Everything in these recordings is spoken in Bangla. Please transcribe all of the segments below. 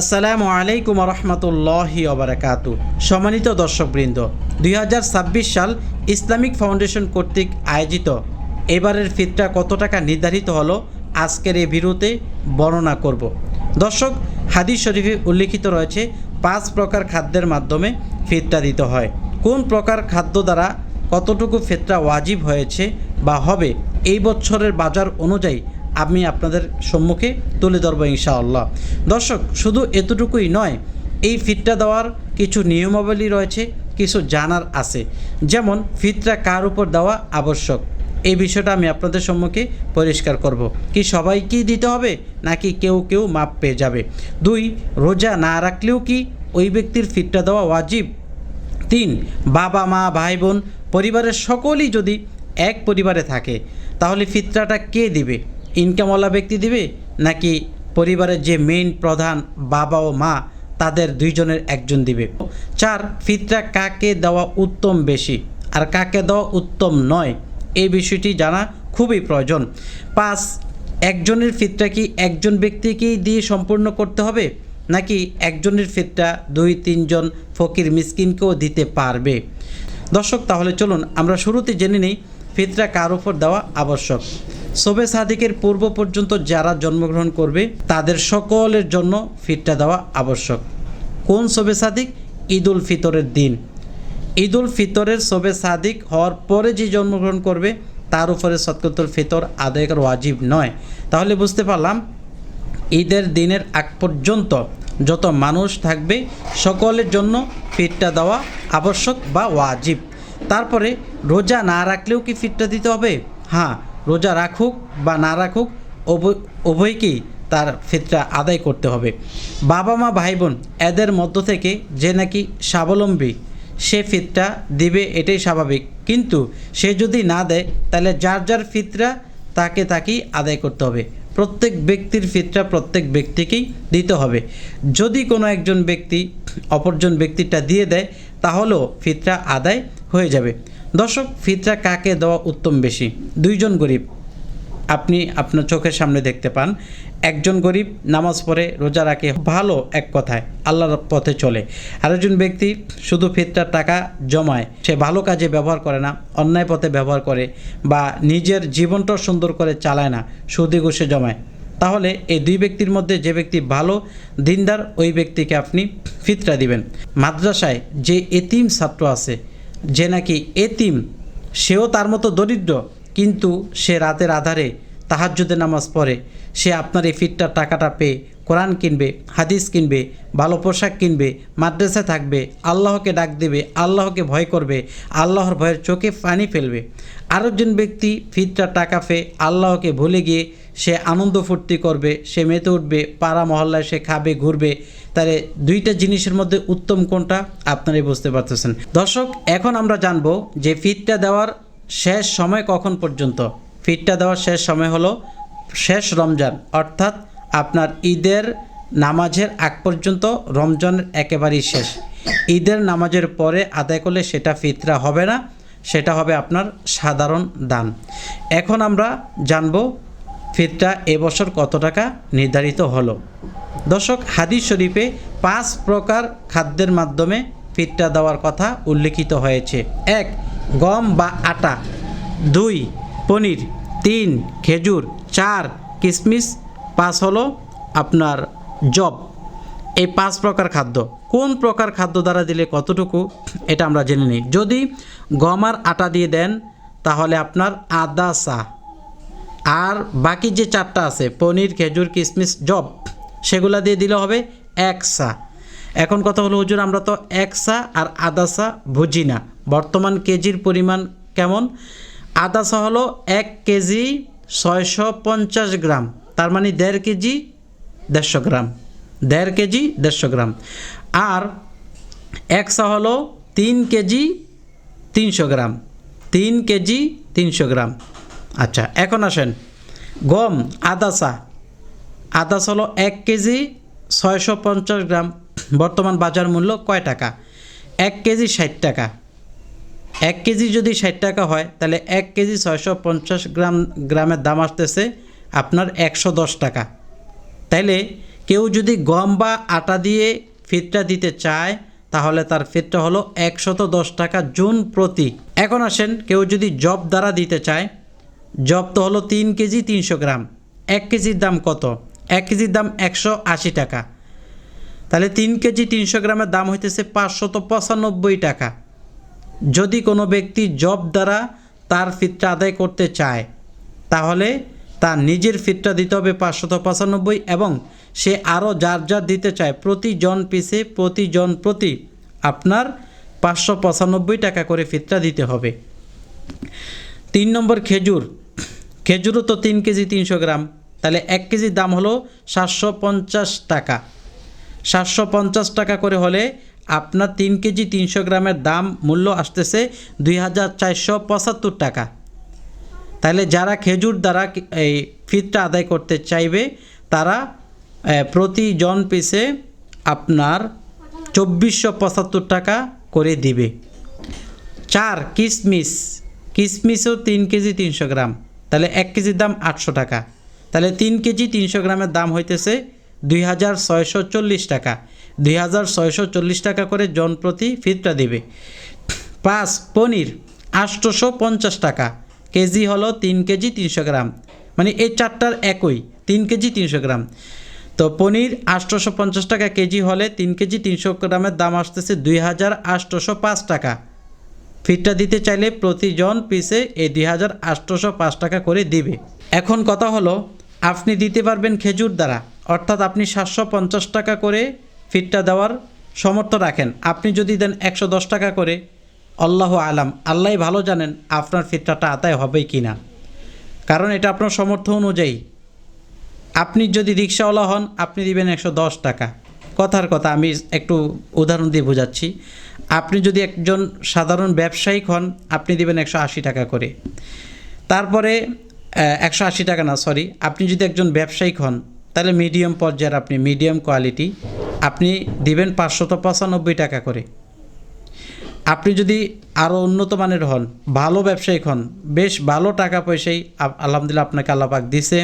আসসালামু আলাইকুম রহমতুল্লাহি ওবারাকাতু। সম্মানিত দর্শকবৃন্দ, 2026 সাল ইসলামিক ফাউন্ডেশন কর্তৃক আয়োজিত এবারের ফিতরা কত টাকা নির্ধারিত হলো আজকের এই ভিডিওতে বর্ণনা করব। দর্শক, হাদিস শরীফে উল্লেখিত রয়েছে 5 প্রকার খাদ্যের মাধ্যমে ফিতরা দিতে হয়। কোন প্রকার খাদ্য দ্বারা কতটুকু ফিতরা ওয়াজিব হয়েছে বা হবে এই বছরের বাজার অনুযায়ী আমি আপনাদের সম্মুখে তুলে ধরবো ইনশাআল্লাহ। দর্শক, শুধু এতটুকুই নয়, এই ফিতরা দেওয়ার কিছু নিয়মাবলী রয়েছে, কিছু জানার আছে। যেমন ফিতরা কার উপর দেওয়া আবশ্যক, এই বিষয়টা আমি আপনাদের সম্মুখে পরিষ্কার করব। কি সবাইকেই দিতে হবে নাকি কেউ কেউ মাপ পেয়ে যাবে? 2, রোজা না রাখলেও কি ওই ব্যক্তির ফিতরা দেওয়া ওয়াজিব? 3, বাবা মা ভাই বোন পরিবারের সকলেই যদি এক পরিবারে থাকে তাহলে ফিতরাটা কে দিবে? ইনকামওয়ালা ব্যক্তি দিবে নাকি পরিবারের যে মেইন প্রধান বাবা ও মা তাদের দুইজনের একজন দিবে? 4, ফিতরা কাকে দেওয়া উত্তম বেশি আর কাকে দেওয়া উত্তম নয়, এই বিষয়টি জানা খুবই প্রয়োজন। 5, একজনের ফিতরা কি একজন ব্যক্তিকেই দিয়ে সম্পূর্ণ করতে হবে নাকি একজনের ফিতরা 2-3 জন ফকির মিসকিনকেও দিতে পারবে? দর্শক, তাহলে চলুন আমরা শুরুতে জেনে নিই ফিতরা কার উপর দেওয়া আবশ্যক। শবে সাদিকের পূর্ব পর্যন্ত যারা জন্মগ্রহণ করবে তাদের সকলের জন্য ফিতরা দেওয়া আবশ্যক। কোন শবে সাদিক? ঈদুল ফিতরের দিন। ঈদুল ফিতরের শবে সাদিক হওয়ার পরে যে জন্মগ্রহণ করবে তার উপরে সদকাতুল ফিতর আদায় করা ওয়াজিব নয়। তাহলে বুঝতে পারলাম ঈদের দিনের আগ পর্যন্ত যত মানুষ থাকবে সকলের জন্য ফিতরা দেওয়া আবশ্যক বা ওয়াজিব। তারপরে রোজা না রাখলেও কি ফিতরা দিতে হবে? হ্যাঁ, রোজা রাখুক বা না রাখুক উভয়কেই তার ফিতরা আদায় করতে হবে। বাবা মা ভাই বোন এদের মধ্য থেকে যে নাকি স্বাবলম্বী সে ফিতরা দিবে, এটাই স্বাভাবিক। কিন্তু সে যদি না দেয় তাহলে যার যার ফিতরা তাকেই আদায় করতে হবে। প্রত্যেক ব্যক্তির ফিতরা প্রত্যেক ব্যক্তিকেই দিতে হবে। যদি কোনো একজন ব্যক্তি অপরজন ব্যক্তিটা দিয়ে দেয় তাহলেও ফিতরা আদায় হয়ে যাবে। দর্শক, ফিতরা কাকে দেওয়া উত্তম বেশি? 2 জন গরিব আপনি আপনার চোখের সামনে দেখতে পান, একজন গরিব নামাজ পড়ে রোজা রাখে, ভালো এক কথায় আল্লাহর পথে চলে। আরেকজন ব্যক্তি শুধু ফিতরার টাকা জমায়, সে ভালো কাজে ব্যবহার করে না, অন্যায় পথে ব্যবহার করে বা নিজের জীবনটা সুন্দর করে চালায় না, সুদে ঘুষে জমায়। তাহলে এই 2 ব্যক্তির মধ্যে যে ব্যক্তি ভালো দিনদার ওই ব্যক্তিকে আপনি ফিতরা দিবেন। মাদ্রাসায় যে এতিম ছাত্র আছে, যে নাকি এতিম, সেও তার মতো দরিদ্র কিন্তু সে রাতের আধারে তাহাজ্জুদের নামাজ পড়ে, সে আপনার এই ফিতরার টাকাটা পেয়ে কোরআন কিনবে, হাদিস কিনবে, ভালো পোশাক কিনবে, মাদ্রাসায় থাকবে, আল্লাহকে ডাক দেবে, আল্লাহকে ভয় করবে, আল্লাহর ভয়ের চোখে পানি ফেলবে। আরেকজন ব্যক্তি ফিতরার টাকা পেয়ে আল্লাহকে ভুলে গিয়ে সে আনন্দ ফুর্তি করবে, সে মেতে উঠবে, পাড়া মহল্লায় সে খাবে ঘুরবে। তাহলে 2টা জিনিসের মধ্যে উত্তম কোনটা আপনারাই বুঝতে পারতেছেন। দর্শক, এখন আমরা জানবো যে ফিতরা দেওয়ার শেষ সময় কখন পর্যন্ত। ফিতরা দেওয়ার শেষ সময় হলো শেষ রমজান, অর্থাৎ আপনার ঈদের নামাজের আগ পর্যন্ত, রমজানের একেবারেই শেষ। ঈদের নামাজের পরে আদায় করলে সেটা ফিতরা হবে না, সেটা হবে আপনার সাধারণ দান। এখন আমরা জানব ফিতরা এবছর কত টাকা নির্ধারিত হলো। দর্শক, হাদিস শরীফে 5 প্রকার খাদ্যের মাধ্যমে ফিতরা দেওয়ার কথা উল্লেখিত হয়েছে। 1, গম বা আটা। 2, পনির। 3, খেজুর। 4, কিশমিশ। 5 হলো আপনার জব। এই 5 প্রকার খাদ্য। কোন প্রকার খাদ্য দ্বারা দিলে কতটুকু এটা আমরা জেনে নিই। যদি গম আর আটা দিয়ে দেন তাহলে আপনার আধা সা, আর বাকি যে 4টা আছে পনির, খেজুর, কিশমিশ, জব, সেগুলা দিয়ে দিলে হবে 1 সা। এখন কথা হলো, হুজুর আমরা তো 1 সা আর আধা সা বুঝি না, বর্তমান কেজির পরিমাণ কেমন? আধা সা হলো 1 কেজি 650 গ্রাম, তার মানে 1.5 কেজি 150 গ্রাম, 1.5 কেজি 150 গ্রাম। আর 1 সা হলো 3 কেজি 300 গ্রাম, 3 কেজি 300 গ্রাম। আচ্ছা, এখন আসেন গম আধা সা। আধা সা হলো 1 কেজি 650 গ্রাম, বর্তমান বাজার মূল্য কয় টাকা? 1 কেজি 60 টাকা। 1 কেজি যদি 60 টাকা হয় তাহলে 1 কেজি 650 গ্রামের দাম আসতেছে আপনার 110 টাকা। তাইলে কেউ যদি গম বা আটা দিয়ে ফিতরা দিতে চায় তাহলে তার ফিতরা হলো 110 টাকা জন প্রতি। এখন আসেন, কেউ যদি জব দ্বারা দিতে চায়, জব তো হলো 3 কেজি 300 গ্রাম। 1 কেজির দাম কত? 1 কেজির দাম 180 টাকা। তাহলে 3 কেজি 300 গ্রামের দাম হইতেছে 595 টাকা। যদি কোনো ব্যক্তি জব দ্বারা তার ফিতরা আদায় করতে চায় তাহলে তার নিজের ফিতরা দিতে হবে 595 এবং সে আরও যার যার দিতে চায় প্রতিজন পিছে প্রতি আপনার 595 টাকা করে ফিতরা দিতে হবে। 3 নম্বর খেজুর। খেজুরও তো 3 কেজি 300 গ্রাম, তাহলে 1 কেজির দাম হলো 750 টাকা। 750 টাকা করে হলে আপনার 3 কেজি 300 গ্রামের দাম মূল্য আসতেছে 2475 টাকা। তাহলে যারা খেজুর দ্বারা এই ফিতরা আদায় করতে চাইবে তারা প্রতিজন পিছে আপনার 2475 টাকা করে দিবে। 4 কিশমিশ। কিশমিশও 3 কেজি 300 গ্রাম, তাহলে 1 কেজির দাম 800 টাকা। তাহলে 3 কেজি 300 গ্রামের দাম হইতেছে 2640 টাকা। 2640 টাকা করে জন প্রতি ফিতরা দিবে। 5 পনির। 850 টাকা কেজি হলো 3 কেজি 300 গ্রাম, মানে এই চারটার একই 3 কেজি 300 গ্রাম। তো পনির 850 টাকা কেজি হলে 3 কেজি 300 গ্রামের দাম আসতেছে 2805 টাকা। ফিতরা দিতে চাইলে প্রতিজন পিছে এই 2805 টাকা করে দিবে। এখন কথা হলো, আপনি দিতে পারবেন খেজুর দ্বারা, অর্থাৎ আপনি 750 টাকা করে ফিতরা দেওয়ার সামর্থ্য রাখেন। আপনি যদি দেন 110 টাকা করে, আল্লাহু আলাম, আল্লাহ ভালো জানেন আপনার ফিতরাটা আদায় হবে কি না, কারণ এটা আপনার সামর্থ্য অনুযায়ী। আপনি যদি রিক্সাওয়ালা হন আপনি দিবেন 110 টাকা। কথার কথা, আমি একটু উদাহরণ দিয়ে বোঝাচ্ছি। আপনি যদি একজন সাধারণ ব্যবসায়িক হন আপনি দিবেন 180 টাকা করে। তারপরে 180 টাকা না, সরি, আপনি যদি একজন ব্যবসায়িক হন তাহলে মিডিয়াম পর্যায়ের, আপনি মিডিয়াম কোয়ালিটি, আপনি দিবেন 595 টাকা করে। আপনি যদি আরও উন্নত মানের হন, ভালো ব্যবসায়িক হন, বেশ ভালো টাকা পয়সাই আলহামদুলিল্লাহ আপনাকে আল্লাহ পাক দিছে,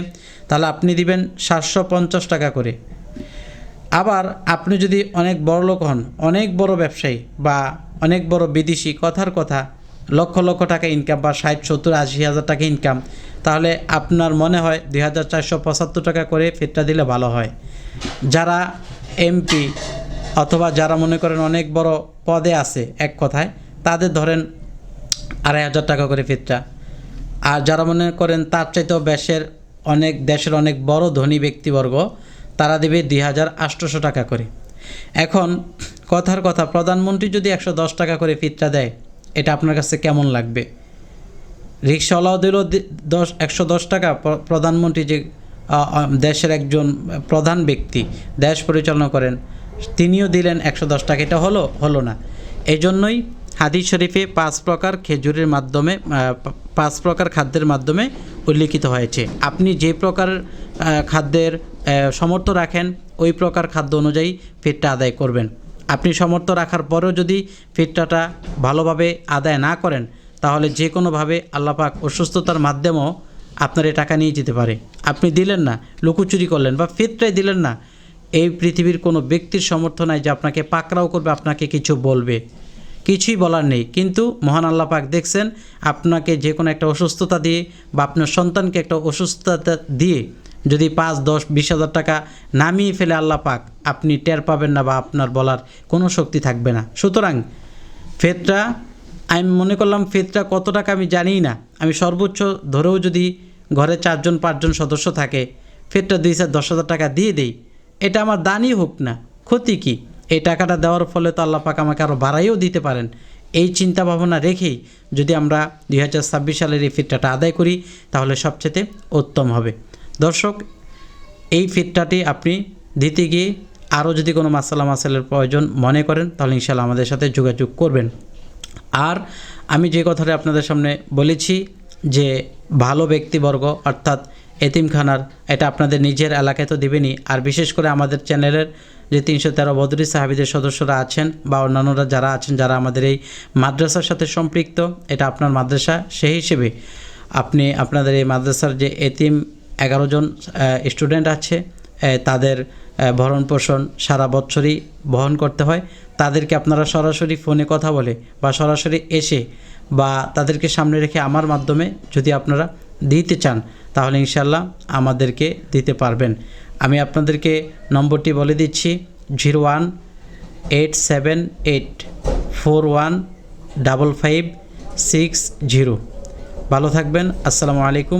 তাহলে আপনি দিবেন 750 টাকা করে। আবার আপনি যদি অনেক বড় লোক হন, অনেক বড় ব্যবসায়ী বা অনেক বড় বিদেশি, কথার কথা লক্ষ লক্ষ টাকা ইনকাম বা 60, 70, 80 হাজার টাকা ইনকাম, তাহলে আপনার মনে হয় 2475 টাকা করে ফিতরা দিলে ভালো হয়। যারা এমপি অথবা যারা মনে করেন অনেক বড় পদে আছে, এক কথায় তাদের ধরেন 2500 টাকা করে ফিতরা। আর যারা মনে করেন তার চাইতেও দেশের অনেক বড় ধনী ব্যক্তিবর্গ, তারা দেবে 2800 টাকা করে। এখন কথার কথা, প্রধানমন্ত্রী যদি 110 টাকা করে ফিতরা দেয়, এটা আপনার কাছে কেমন লাগবে? রিক্সাওয়ালাও দিল 110 টাকা, প্রধানমন্ত্রী যে দেশের একজন প্রধান ব্যক্তি, দেশ পরিচালনা করেন, তিনিও দিলেন 110 টাকা। এটা হলো না। এই জন্যই হাদিস শরীফে 5 প্রকার খেজুরের মাধ্যমে 5 প্রকার খাদ্যের মাধ্যমে উল্লিখিত হয়েছে। আপনি যে প্রকার খাদ্যের সামর্থ্য রাখেন ওই প্রকার খাদ্য অনুযায়ী ফিতরা আদায় করবেন। আপনি সামর্থ্য রাখার পরেও যদি ফিতরাটা ভালোভাবে আদায় না করেন তাহলে যে কোনোভাবে আল্লাহ পাক অসুস্থতার মাধ্যমেও আপনার এই টাকা নিয়ে যেতে পারে। আপনি দিলেন না, লুকোচুরি করলেন বা ফিতরাই দিলেন না, এই পৃথিবীর কোনো ব্যক্তির সামর্থ্য নাই যে আপনাকে পাকড়াও করবে, আপনাকে কিছু বলবে, কিছুই বলার নেই। কিন্তু মহান আল্লাহ পাক দেখছেন, আপনাকে যে কোনো একটা অসুস্থতা দিয়ে বা আপনার সন্তানকে একটা অসুস্থতা দিয়ে যদি 5, 10, 20 হাজার টাকা নামিয়ে ফেলে আল্লাহ পাক, আপনি টের পাবেন না বা আপনার বলার কোনো শক্তি থাকবে না। সুতরাং ফিতরা, আমি মনে করলাম ফিতরা কত টাকা আমি জানি না, আমি সর্বোচ্চ ধরেও যদি ঘরে 4 জন 5 জন সদস্য থাকে, ফিতরা 2-10 হাজার টাকা দিয়ে দেই, এটা আমার দানই হোক না, ক্ষতি কি? এই টাকাটা দেওয়ার ফলে তো আল্লাহ পাক আমাকে আরও বাড়াইও দিতে পারেন। এই চিন্তা ভাবনা রেখেই যদি আমরা 2026 সালের এই ফিতরাটা আদায় করি তাহলে সবচেয়ে উত্তম হবে। দর্শক, এই ফিতরাটি আপনি দিতে গিয়ে আরও যদি কোনো মাসালের প্রয়োজন মনে করেন তাহলে ইনশাআল্লাহ আমাদের সাথে যোগাযোগ করবেন। আর আমি যে কথাটা আপনাদের সামনে বলেছি যে ভালো ব্যক্তিবর্গ অর্থাৎ এতিমখানার, এটা আপনাদের নিজের এলাকায় তো দেবেনই, আর বিশেষ করে আমাদের চ্যানেলের যে 313 বদরি সাহাবীদের সদস্যরা আছেন বা অন্যান্যরা যারা আছেন, যারা আমাদের এই মাদ্রাসার সাথে সম্পৃক্ত, এটা আপনার মাদ্রাসা, সেই হিসেবে আপনি আপনাদের এই মাদ্রাসার যে এতিম 11 জন স্টুডেন্ট আছে তাদের ভরণ পোষণ সারা বছরই বহন করতে হয়, তাদেরকে আপনারা সরাসরি ফোনে কথা বলে বা সরাসরি এসে বা তাদেরকে সামনে রেখে আমার মাধ্যমে যদি আপনারা দিতে চান তাহলে ইনশাল্লাহ আমাদেরকে দিতে পারবেন। আমি আপনাদেরকে নম্বরটি বলে দিচ্ছি 01-878-415560। ভালো থাকবেন। আসসালামু আলাইকুম।